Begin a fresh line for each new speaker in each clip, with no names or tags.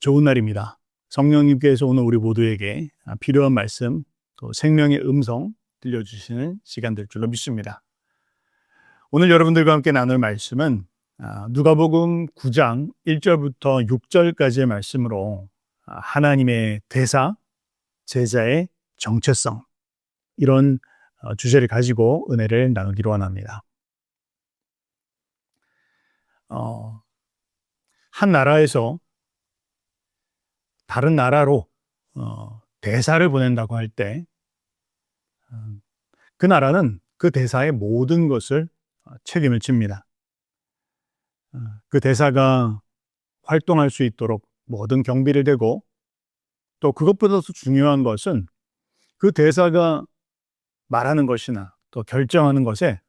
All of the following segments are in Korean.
좋은 날입니다. 성령님께서 오늘 우리 모두에게 필요한 말씀, 또 생명의 음성 들려주시는 시간 될 줄로 믿습니다. 오늘 여러분들과 함께 나눌 말씀은 누가복음 9장 1절부터 6절까지의 말씀으로 하나님의 대사, 제자의 정체성, 이런 주제를 가지고 은혜를 나누기로 원합니다. 한 나라에서 다른 나라로 대사를 보낸다고 할 때 그 나라는 그 대사의 모든 것을 책임을 집니다. 그 대사가 활동할 수 있도록 모든 경비를 대고, 또 그것보다 더 중요한 것은 그 대사가 말하는 것이나 또 결정하는 것에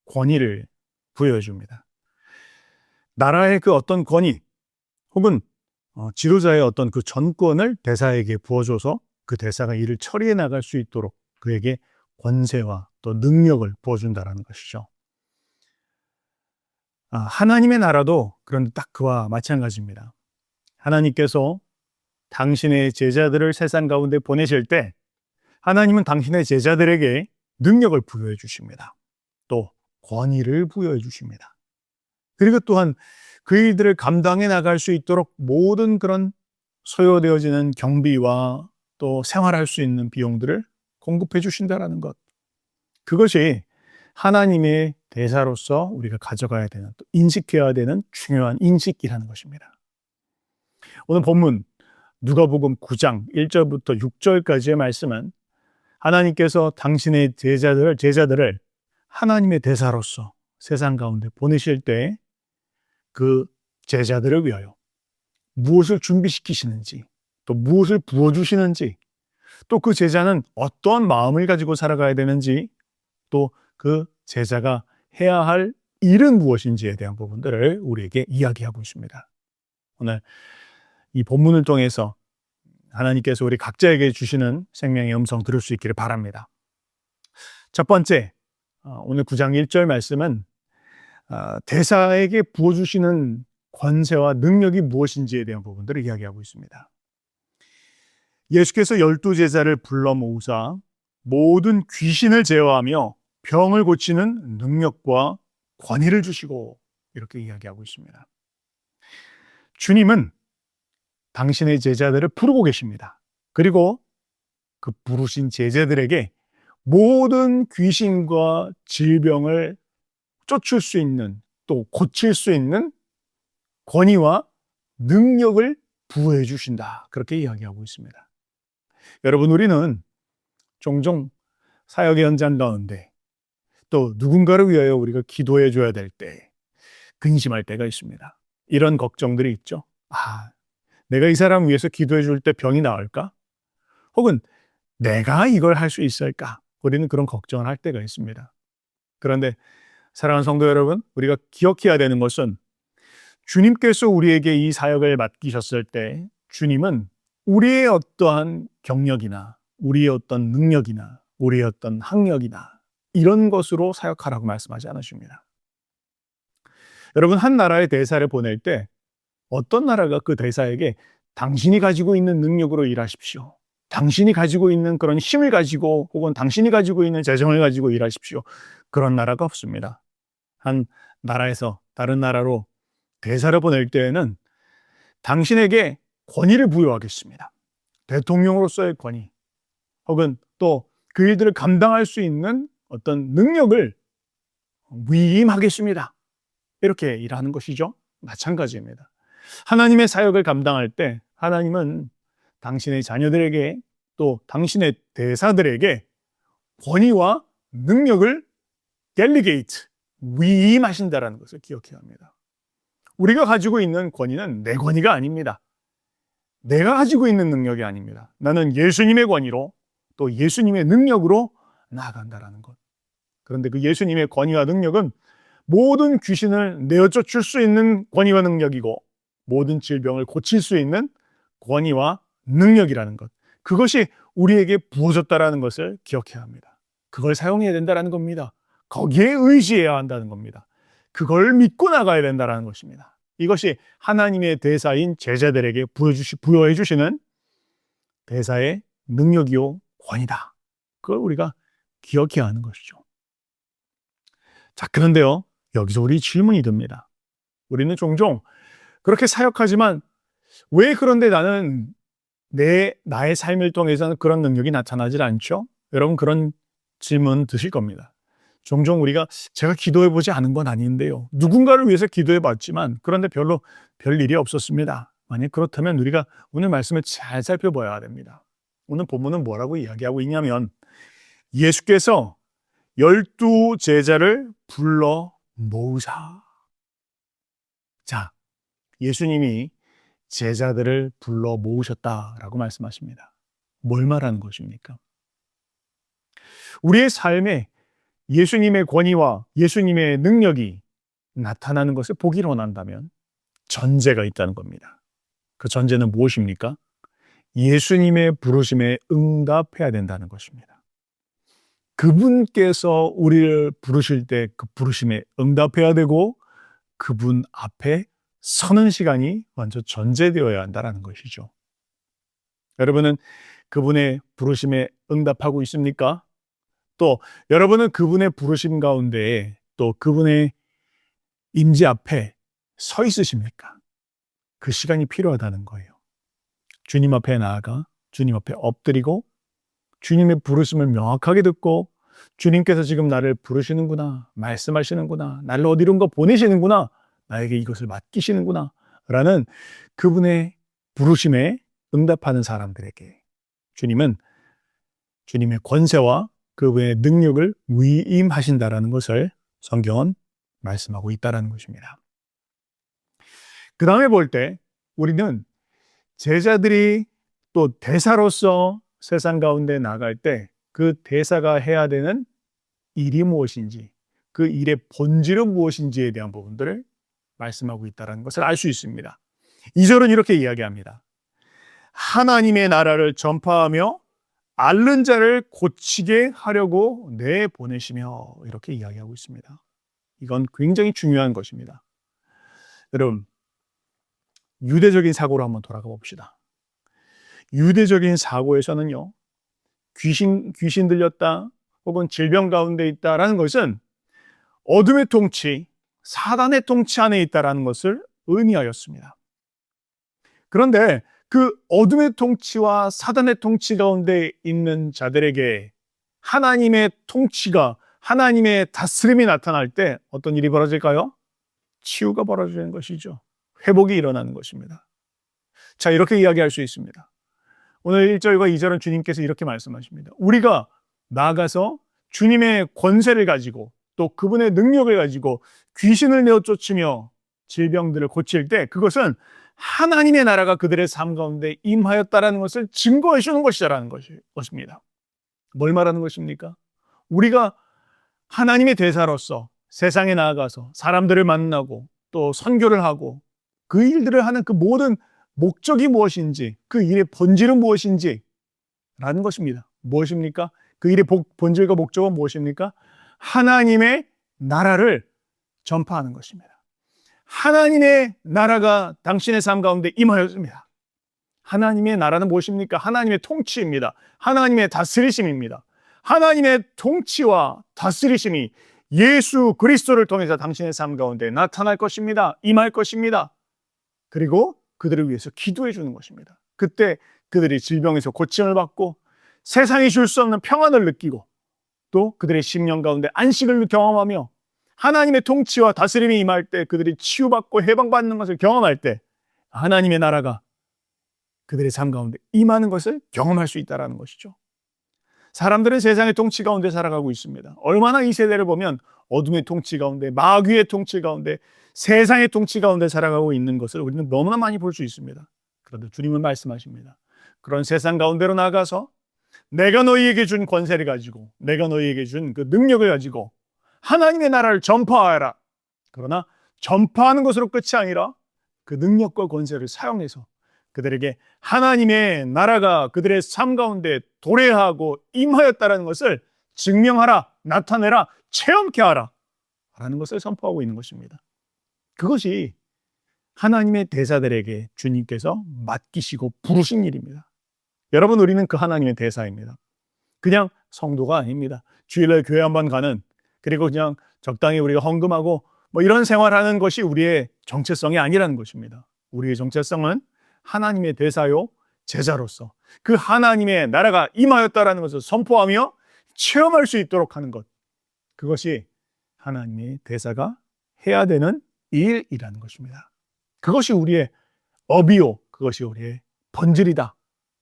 권위를 부여해 줍니다. 나라의 그 어떤 권위 혹은 지도자의 어떤 그 전권을 대사에게 부어줘서 그 대사가 일을 처리해 나갈 수 있도록 그에게 권세와 또 능력을 부어준다는 것이죠. 하나님의 나라도 그런데 딱 그와 마찬가지입니다. 하나님께서 당신의 제자들을 세상 가운데 보내실 때 하나님은 당신의 제자들에게 능력을 부여해 주십니다. 또 권위를 부여해 주십니다. 그리고 또한 그 일들을 감당해 나갈 수 있도록 모든 그런 소요되어지는 경비와 또 생활할 수 있는 비용들을 공급해 주신다는 것. 그것이 하나님의 대사로서 우리가 가져가야 되는, 또 인식해야 되는 중요한 인식이라는 것입니다. 오늘 본문 누가복음 9장 1절부터 6절까지의 말씀은 하나님께서 당신의 제자들을 하나님의 대사로서 세상 가운데 보내실 때 그 제자들을 위하여 무엇을 준비시키시는지, 또 무엇을 부어주시는지, 또 그 제자는 어떠한 마음을 가지고 살아가야 되는지, 또 그 제자가 해야 할 일은 무엇인지에 대한 부분들을 우리에게 이야기하고 있습니다. 오늘 이 본문을 통해서 하나님께서 우리 각자에게 주시는 생명의 음성 들을 수 있기를 바랍니다. 첫 번째, 오늘 9장 1절 말씀은 대사에게 부어주시는 권세와 능력이 무엇인지에 대한 부분들을 이야기하고 있습니다. 예수께서 12제자를 불러 모으사 모든 귀신을 제어하며 병을 고치는 능력과 권위를 주시고, 이렇게 이야기하고 있습니다. 주님은 당신의 제자들을 부르고 계십니다. 그리고 그 부르신 제자들에게 모든 귀신과 질병을 쫓을 수 있는, 또 고칠 수 있는 권위와 능력을 부여해 주신다. 그렇게 이야기하고 있습니다. 여러분, 우리는 종종 사역의 현장 가운데 또 누군가를 위하여 우리가 기도해 줘야 될 때 근심할 때가 있습니다. 이런 걱정들이 있죠. 내가 이 사람 위해서 기도해 줄 때 병이 나을까? 혹은 내가 이걸 할 수 있을까? 우리는 그런 걱정을 할 때가 있습니다. 그런데 사랑하는 성도 여러분, 우리가 기억해야 되는 것은 주님께서 우리에게 이 사역을 맡기셨을 때 주님은 우리의 어떠한 경력이나 우리의 어떤 능력이나 우리의 어떤 학력이나 이런 것으로 사역하라고 말씀하지 않으십니다. 여러분, 한 나라의 대사를 보낼 때 어떤 나라가 그 대사에게 당신이 가지고 있는 능력으로 일하십시오, 당신이 가지고 있는 그런 힘을 가지고, 혹은 당신이 가지고 있는 재정을 가지고 일하십시오, 그런 나라가 없습니다. 한 나라에서 다른 나라로 대사를 보낼 때에는 당신에게 권위를 부여하겠습니다. 대통령으로서의 권위, 혹은 또 그 일들을 감당할 수 있는 어떤 능력을 위임하겠습니다. 이렇게 일하는 것이죠. 마찬가지입니다. 하나님의 사역을 감당할 때 하나님은 당신의 자녀들에게, 또 당신의 대사들에게 권위와 능력을 델리게이트, 위임하신다는 것을 기억해야 합니다. 우리가 가지고 있는 권위는 내 권위가 아닙니다. 내가 가지고 있는 능력이 아닙니다. 나는 예수님의 권위로, 또 예수님의 능력으로 나아간다는 것. 그런데 그 예수님의 권위와 능력은 모든 귀신을 내어쫓을 수 있는 권위와 능력이고, 모든 질병을 고칠 수 있는 권위와 능력이라는 것. 그것이 우리에게 부어졌다는 것을 기억해야 합니다. 그걸 사용해야 된다는 겁니다. 거기에 의지해야 한다는 겁니다. 그걸 믿고 나가야 된다는 것입니다. 이것이 하나님의 대사인 제자들에게 부여해 주시는 대사의 능력이요 권위다. 그걸 우리가 기억해야 하는 것이죠. 자, 그런데요, 여기서 우리 질문이 듭니다. 우리는 종종 그렇게 사역하지만 왜 그런데 나는 나의 삶을 통해서는 그런 능력이 나타나질 않죠? 여러분 그런 질문 드실 겁니다. 종종 우리가 제가 기도해 보지 않은 건 아닌데요. 누군가를 위해서 기도해 봤지만 그런데 별로 별 일이 없었습니다. 만약 그렇다면 우리가 오늘 말씀을 잘 살펴봐야 됩니다. 오늘 본문은 뭐라고 이야기하고 있냐면 예수께서 12 제자를 불러 모으사. 자, 예수님이 제자들을 불러 모으셨다라고 말씀하십니다. 뭘 말하는 것입니까? 우리의 삶에 예수님의 권위와 예수님의 능력이 나타나는 것을 보기를 원한다면 전제가 있다는 겁니다. 그 전제는 무엇입니까? 예수님의 부르심에 응답해야 된다는 것입니다. 그분께서 우리를 부르실 때 그 부르심에 응답해야 되고 그분 앞에 서는 시간이 먼저 전제되어야 한다는 것이죠. 여러분은 그분의 부르심에 응답하고 있습니까? 또 여러분은 그분의 부르심 가운데 또 그분의 임재 앞에 서 있으십니까? 그 시간이 필요하다는 거예요. 주님 앞에 나아가 주님 앞에 엎드리고 주님의 부르심을 명확하게 듣고 주님께서 지금 나를 부르시는구나, 말씀하시는구나, 나를 어디론가 보내시는구나, 나에게 이것을 맡기시는구나 라는 그분의 부르심에 응답하는 사람들에게 주님은 주님의 권세와 그분의 능력을 위임하신다라는 것을 성경은 말씀하고 있다는 것입니다. 그 다음에 볼 때 우리는 제자들이 또 대사로서 세상 가운데 나갈 때 그 대사가 해야 되는 일이 무엇인지, 그 일의 본질은 무엇인지에 대한 부분들을 말씀하고 있다는 것을 알 수 있습니다. 2절은 이렇게 이야기합니다. 하나님의 나라를 전파하며 앓는 자를 고치게 하려고 내보내시며 이렇게 이야기하고 있습니다. 이건 굉장히 중요한 것입니다. 여러분, 유대적인 사고로 한번 돌아가 봅시다. 유대적인 사고에서는요, 귀신 들렸다 혹은 질병 가운데 있다라는 것은 어둠의 통치, 사단의 통치 안에 있다라는 것을 의미하였습니다. 그런데 그 어둠의 통치와 사단의 통치 가운데 있는 자들에게 하나님의 통치가, 하나님의 다스림이 나타날 때 어떤 일이 벌어질까요? 치유가 벌어지는 것이죠. 회복이 일어나는 것입니다. 자, 이렇게 이야기할 수 있습니다. 오늘 1절과 2절은 주님께서 이렇게 말씀하십니다. 우리가 나아가서 주님의 권세를 가지고 또 그분의 능력을 가지고 귀신을 내어 쫓으며 질병들을 고칠 때 그것은 하나님의 나라가 그들의 삶 가운데 임하였다라는 것을 증거해 주는 것이라는 것입니다. 뭘 말하는 것입니까? 우리가 하나님의 대사로서 세상에 나아가서 사람들을 만나고 또 선교를 하고 그 일들을 하는 그 모든 목적이 무엇인지, 그 일의 본질은 무엇인지 라는 것입니다. 무엇입니까? 그 일의 본질과 목적은 무엇입니까? 하나님의 나라를 전파하는 것입니다. 하나님의 나라가 당신의 삶 가운데 임하였습니다. 하나님의 나라는 무엇입니까? 하나님의 통치입니다. 하나님의 다스리심입니다. 하나님의 통치와 다스리심이 예수 그리스도를 통해서 당신의 삶 가운데 나타날 것입니다. 임할 것입니다. 그리고 그들을 위해서 기도해 주는 것입니다. 그때 그들이 질병에서 고침을 받고 세상이 줄 수 없는 평안을 느끼고 또 그들의 심령 가운데 안식을 경험하며 하나님의 통치와 다스림이 임할 때 그들이 치유받고 해방받는 것을 경험할 때 하나님의 나라가 그들의 삶 가운데 임하는 것을 경험할 수 있다는 것이죠. 사람들은 세상의 통치 가운데 살아가고 있습니다. 얼마나 이 세대를 보면 어둠의 통치 가운데, 마귀의 통치 가운데, 세상의 통치 가운데 살아가고 있는 것을 우리는 너무나 많이 볼 수 있습니다. 그런데 주님은 말씀하십니다. 그런 세상 가운데로 나가서 내가 너희에게 준 권세를 가지고, 내가 너희에게 준 그 능력을 가지고 하나님의 나라를 전파하라. 그러나 전파하는 것으로 끝이 아니라 그 능력과 권세를 사용해서 그들에게 하나님의 나라가 그들의 삶 가운데 도래하고 임하였다는 것을 증명하라, 나타내라, 체험케 하라 라는 것을 선포하고 있는 것입니다. 그것이 하나님의 대사들에게 주님께서 맡기시고 부르신 일입니다. 여러분, 우리는 그 하나님의 대사입니다. 그냥 성도가 아닙니다. 주일날 교회 한번 가는, 그리고 그냥 적당히 우리가 헌금하고 뭐 이런 생활하는 것이 우리의 정체성이 아니라는 것입니다. 우리의 정체성은 하나님의 대사요 제자로서 그 하나님의 나라가 임하였다라는 것을 선포하며 체험할 수 있도록 하는 것, 그것이 하나님의 대사가 해야 되는 일이라는 것입니다. 그것이 우리의 업이요, 그것이 우리의 본질이다.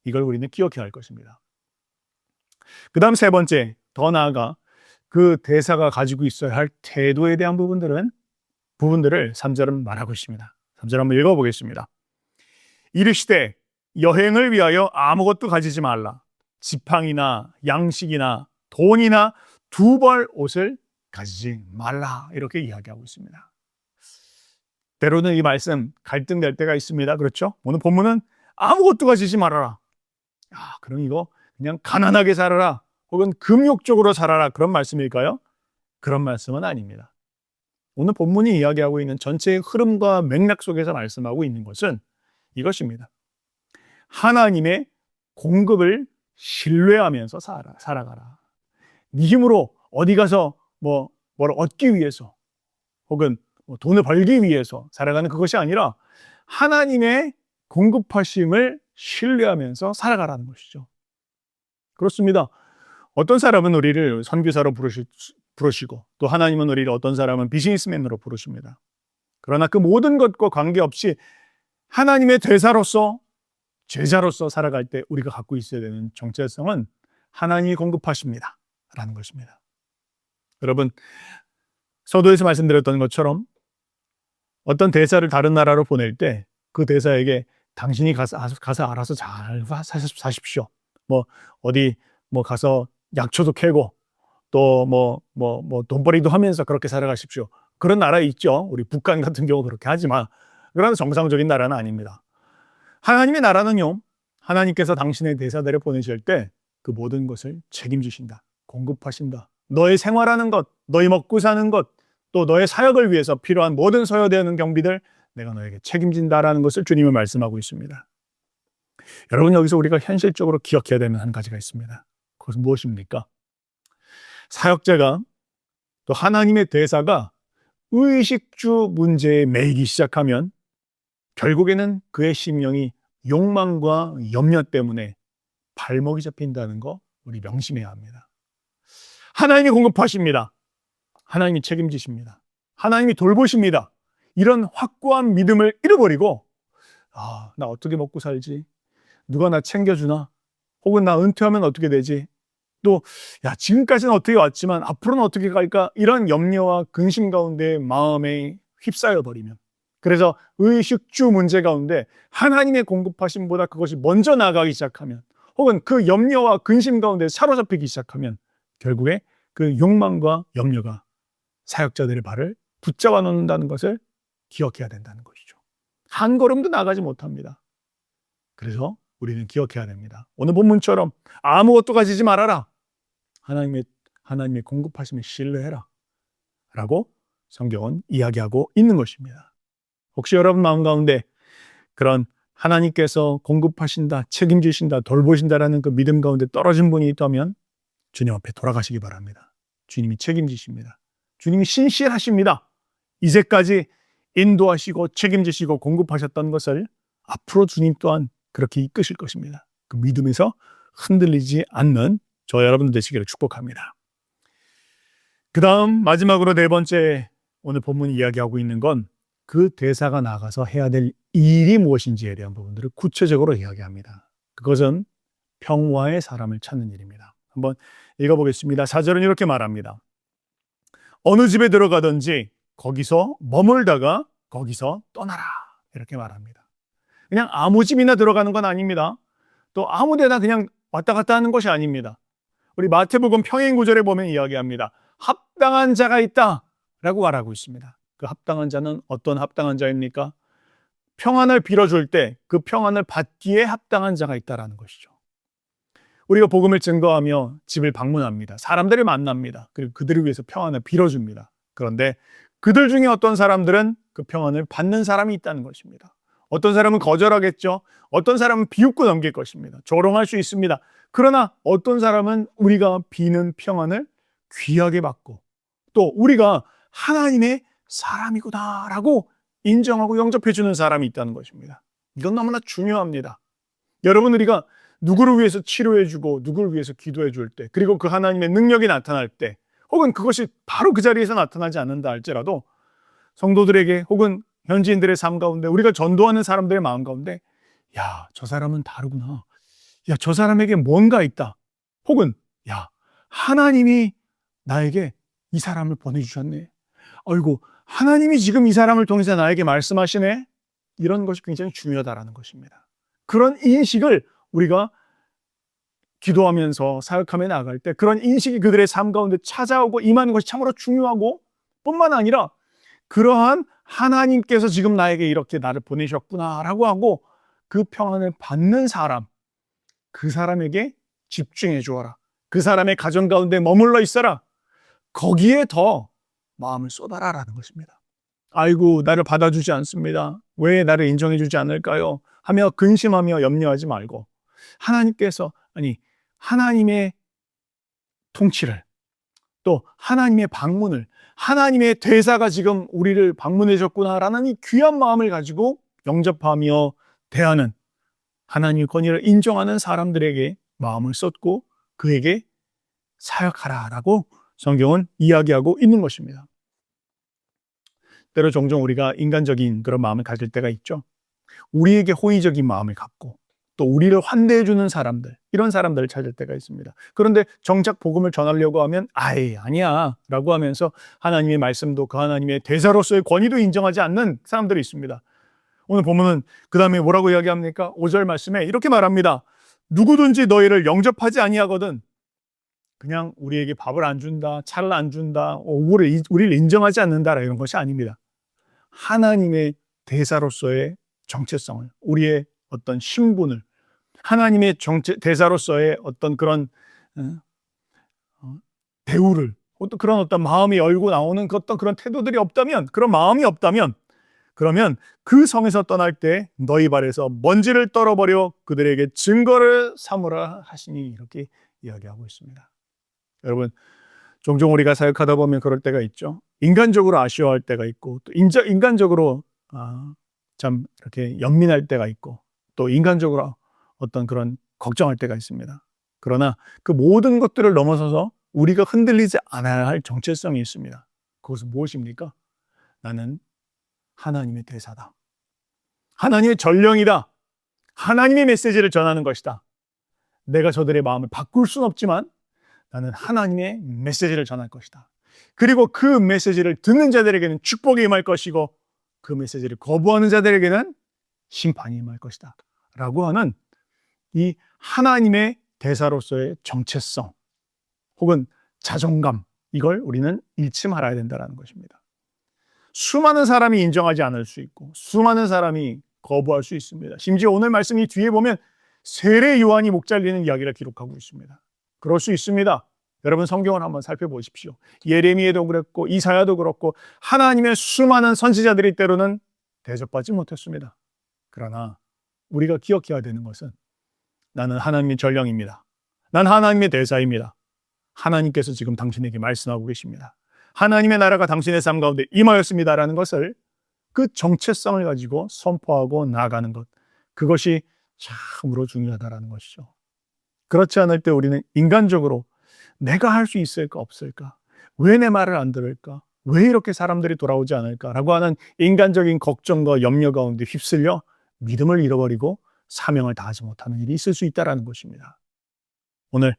이걸 우리는 기억해야 할 것입니다. 그 다음 세 번째, 더 나아가 그 대사가 가지고 있어야 할 태도에 대한 부분들을 3절은 말하고 있습니다. 3절 한번 읽어보겠습니다. 이르시되 여행을 위하여 아무것도 가지지 말라. 지팡이나 양식이나 돈이나 두 벌 옷을 가지지 말라. 이렇게 이야기하고 있습니다. 때로는 이 말씀 갈등될 때가 있습니다. 그렇죠? 오늘 본문은 아무것도 가지지 말아라. 그럼 이거 그냥 가난하게 살아라, 혹은 금욕적으로 살아라, 그런 말씀일까요? 그런 말씀은 아닙니다. 오늘 본문이 이야기하고 있는 전체의 흐름과 맥락 속에서 말씀하고 있는 것은 이것입니다. 하나님의 공급을 신뢰하면서 살아가라. 네 힘으로 어디 가서 뭘 얻기 위해서, 혹은 돈을 벌기 위해서 살아가는 그것이 아니라 하나님의 공급하심을 신뢰하면서 살아가라는 것이죠. 그렇습니다. 어떤 사람은 우리를 선교사로 부르시고, 또 하나님은 우리를, 어떤 사람은 비즈니스맨으로 부르십니다. 그러나 그 모든 것과 관계없이 하나님의 대사로서, 제자로서 살아갈 때 우리가 갖고 있어야 되는 정체성은 하나님이 공급하십니다 라는 것입니다. 여러분, 서두에서 말씀드렸던 것처럼 어떤 대사를 다른 나라로 보낼 때 그 대사에게 당신이 가서 알아서 잘 사십시오. 어디 가서 약초도 캐고 또 돈벌이도 하면서 그렇게 살아가십시오. 그런 나라 있죠. 우리 북한 같은 경우 그렇게 하지만 그런 정상적인 나라는 아닙니다. 하나님의 나라는요, 하나님께서 당신의 대사들을 보내실 때 그 모든 것을 책임지신다, 공급하신다. 너의 생활하는 것, 너희 먹고 사는 것, 또 너의 사역을 위해서 필요한 모든 소요되는 경비들 내가 너에게 책임진다라는 것을 주님은 말씀하고 있습니다. 여러분, 여기서 우리가 현실적으로 기억해야 되는 한 가지가 있습니다. 그것은 무엇입니까? 사역자가, 또 하나님의 대사가 의식주 문제에 매이기 시작하면 결국에는 그의 심령이 욕망과 염려 때문에 발목이 잡힌다는 거 우리 명심해야 합니다. 하나님이 공급하십니다. 하나님이 책임지십니다. 하나님이 돌보십니다. 이런 확고한 믿음을 잃어버리고 나 어떻게 먹고 살지? 누가 나 챙겨주나? 혹은 나 은퇴하면 어떻게 되지? 또 지금까지는 어떻게 왔지만 앞으로는 어떻게 갈까? 이런 염려와 근심 가운데 마음에 휩싸여 버리면, 그래서 의식주 문제 가운데 하나님의 공급하심보다 그것이 먼저 나가기 시작하면, 혹은 그 염려와 근심 가운데 사로잡히기 시작하면 결국에 그 욕망과 염려가 사역자들의 발을 붙잡아 놓는다는 것을 기억해야 된다는 것이죠. 한 걸음도 나가지 못합니다. 그래서 우리는 기억해야 됩니다. 오늘 본문처럼 아무것도 가지지 말아라. 하나님의 공급하심을 신뢰해라 라고 성경은 이야기하고 있는 것입니다. 혹시 여러분 마음 가운데 그런 하나님께서 공급하신다, 책임지신다, 돌보신다라는 그 믿음 가운데 떨어진 분이 있다면 주님 앞에 돌아가시기 바랍니다. 주님이 책임지십니다. 주님이 신실하십니다. 이제까지 인도하시고 책임지시고 공급하셨던 것을 앞으로 주님 또한 그렇게 이끄실 것입니다. 그 믿음에서 흔들리지 않는 저 여러분들 되시기를 축복합니다. 그 다음 마지막으로 네 번째, 오늘 본문이 이야기하고 있는 건 그 대사가 나가서 해야 될 일이 무엇인지에 대한 부분들을 구체적으로 이야기합니다. 그것은 평화의 사람을 찾는 일입니다. 한번 읽어보겠습니다. 4절은 이렇게 말합니다. 어느 집에 들어가든지 거기서 머물다가 거기서 떠나라, 이렇게 말합니다. 그냥 아무 집이나 들어가는 건 아닙니다. 또 아무 데나 그냥 왔다 갔다 하는 것이 아닙니다. 우리 마태복음 평행 구절에 보면 이야기합니다. 합당한 자가 있다 라고 말하고 있습니다. 그 합당한 자는 어떤 합당한 자입니까? 평안을 빌어줄 때 그 평안을 받기에 합당한 자가 있다라는 것이죠. 우리가 복음을 증거하며 집을 방문합니다. 사람들을 만납니다. 그리고 그들을 위해서 평안을 빌어줍니다. 그런데 그들 중에 어떤 사람들은 그 평안을 받는 사람이 있다는 것입니다. 어떤 사람은 거절하겠죠. 어떤 사람은 비웃고 넘길 것입니다. 조롱할 수 있습니다. 그러나 어떤 사람은 우리가 비는 평안을 귀하게 받고 또 우리가 하나님의 사람이구나라고 인정하고 영접해 주는 사람이 있다는 것입니다. 이건 너무나 중요합니다. 여러분, 우리가 누구를 위해서 치료해 주고 누구를 위해서 기도해 줄 때, 그리고 그 하나님의 능력이 나타날 때, 혹은 그것이 바로 그 자리에서 나타나지 않는다 할지라도 성도들에게 혹은 현지인들의 삶 가운데 우리가 전도하는 사람들의 마음 가운데 야, 저 사람은 다르구나. 야, 저 사람에게 뭔가 있다. 혹은 야, 하나님이 나에게 이 사람을 보내주셨네. 아이고, 하나님이 지금 이 사람을 통해서 나에게 말씀하시네. 이런 것이 굉장히 중요하다라는 것입니다. 그런 인식을 우리가 기도하면서 사역하며 나아갈 때 그런 인식이 그들의 삶 가운데 찾아오고 임하는 것이 참으로 중요하고, 뿐만 아니라 그러한 하나님께서 지금 나에게 이렇게 나를 보내셨구나라고 하고 그 평안을 받는 사람, 그 사람에게 집중해 주어라. 그 사람의 가정 가운데 머물러 있어라. 거기에 더 마음을 쏟아라라는 것입니다. 아이고, 나를 받아주지 않습니다. 왜 나를 인정해 주지 않을까요? 하며 근심하며 염려하지 말고 하나님께서, 하나님의 통치를, 또 하나님의 방문을, 하나님의 대사가 지금 우리를 방문해 줬구나라는 이 귀한 마음을 가지고 영접하며 대하는, 하나님의 권위를 인정하는 사람들에게 마음을 쏟고 그에게 사역하라라고 성경은 이야기하고 있는 것입니다. 때로 종종 우리가 인간적인 그런 마음을 가질 때가 있죠. 우리에게 호의적인 마음을 갖고 또 우리를 환대해 주는 사람들, 이런 사람들을 찾을 때가 있습니다. 그런데 정작 복음을 전하려고 하면 아니야 라고 하면서 하나님의 말씀도 그 하나님의 대사로서의 권위도 인정하지 않는 사람들이 있습니다. 오늘 보면은 그 다음에 뭐라고 이야기합니까? 5절 말씀에 이렇게 말합니다. 누구든지 너희를 영접하지 아니하거든. 그냥 우리에게 밥을 안 준다, 차를 안 준다, 우리를 인정하지 않는다, 이런 것이 아닙니다. 하나님의 대사로서의 정체성을, 우리의 어떤 신분을, 하나님의 대사로서의 어떤 그런 대우를, 또 그런 어떤 마음이 열고 나오는 어떤 그런 태도들이 없다면, 그런 마음이 없다면, 그러면 그 성에서 떠날 때 너희 발에서 먼지를 떨어버려 그들에게 증거를 삼으라 하시니, 이렇게 이야기하고 있습니다. 여러분, 종종 우리가 사역하다 보면 그럴 때가 있죠. 인간적으로 아쉬워할 때가 있고, 또 인간적으로 참 이렇게 연민할 때가 있고, 또 인간적으로 어떤 그런 걱정할 때가 있습니다. 그러나 그 모든 것들을 넘어서서 우리가 흔들리지 않아야 할 정체성이 있습니다. 그것은 무엇입니까? 나는 하나님의 대사다. 하나님의 전령이다. 하나님의 메시지를 전하는 것이다. 내가 저들의 마음을 바꿀 수는 없지만 나는 하나님의 메시지를 전할 것이다. 그리고 그 메시지를 듣는 자들에게는 축복이 임할 것이고 그 메시지를 거부하는 자들에게는 심판이 임할 것이다. 라고 하는 이 하나님의 대사로서의 정체성 혹은 자존감, 이걸 우리는 잃지 말아야 된다는 것입니다. 수많은 사람이 인정하지 않을 수 있고 수많은 사람이 거부할 수 있습니다. 심지어 오늘 말씀 이 뒤에 보면 세례 요한이 목 잘리는 이야기를 기록하고 있습니다. 그럴 수 있습니다. 여러분, 성경을 한번 살펴보십시오. 예레미야도 그랬고 이사야도 그렇고 하나님의 수많은 선지자들이 때로는 대접받지 못했습니다. 그러나 우리가 기억해야 되는 것은 나는 하나님의 전령입니다. 난 하나님의 대사입니다. 하나님께서 지금 당신에게 말씀하고 계십니다. 하나님의 나라가 당신의 삶 가운데 임하였습니다라는 것을, 그 정체성을 가지고 선포하고 나아가는 것, 그것이 참으로 중요하다라는 것이죠. 그렇지 않을 때 우리는 인간적으로 내가 할 수 있을까 없을까? 왜 내 말을 안 들을까? 왜 이렇게 사람들이 돌아오지 않을까라고 하는 인간적인 걱정과 염려 가운데 휩쓸려 믿음을 잃어버리고 사명을 다하지 못하는 일이 있을 수 있다는 것입니다. 오늘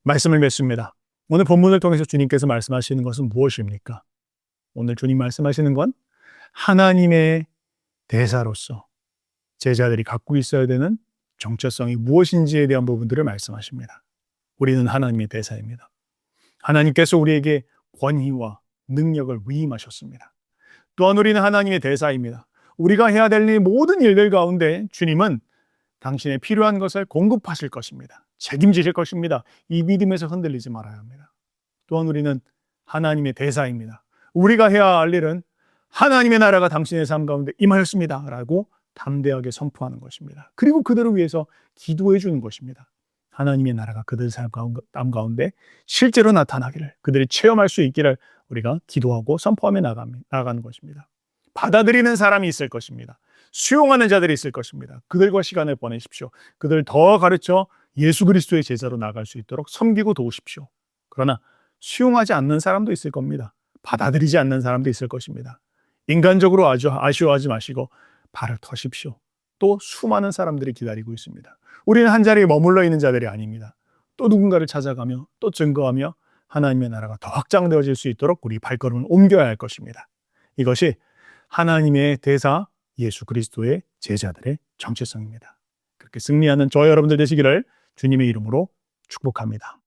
말씀을 맺습니다. 오늘 본문을 통해서 주님께서 말씀하시는 것은 무엇입니까? 오늘 주님 말씀하시는 건 하나님의 대사로서 제자들이 갖고 있어야 되는 정체성이 무엇인지에 대한 부분들을 말씀하십니다. 우리는 하나님의 대사입니다. 하나님께서 우리에게 권위와 능력을 위임하셨습니다. 또한 우리는 하나님의 대사입니다. 우리가 해야 될 모든 일들 가운데 주님은 당신의 필요한 것을 공급하실 것입니다. 책임지실 것입니다. 이 믿음에서 흔들리지 말아야 합니다. 또한 우리는 하나님의 대사입니다. 우리가 해야 할 일은 하나님의 나라가 당신의 삶 가운데 임하였습니다 라고 담대하게 선포하는 것입니다. 그리고 그들을 위해서 기도해 주는 것입니다. 하나님의 나라가 그들 삶 가운데 실제로 나타나기를, 그들이 체험할 수 있기를 우리가 기도하고 선포하며 나가는 것입니다. 받아들이는 사람이 있을 것입니다. 수용하는 자들이 있을 것입니다. 그들과 시간을 보내십시오. 그들 더 가르쳐 예수 그리스도의 제자로 나갈 수 있도록 섬기고 도우십시오. 그러나 수용하지 않는 사람도 있을 겁니다. 받아들이지 않는 사람도 있을 것입니다. 인간적으로 아쉬워하지 마시고 발을 터십시오. 또 수많은 사람들이 기다리고 있습니다. 우리는 한 자리에 머물러 있는 자들이 아닙니다. 또 누군가를 찾아가며 또 증거하며 하나님의 나라가 더 확장되어질 수 있도록 우리 발걸음을 옮겨야 할 것입니다. 이것이 하나님의 대사 예수 그리스도의 제자들의 정체성입니다. 그렇게 승리하는 저와 여러분들 되시기를 주님의 이름으로 축복합니다.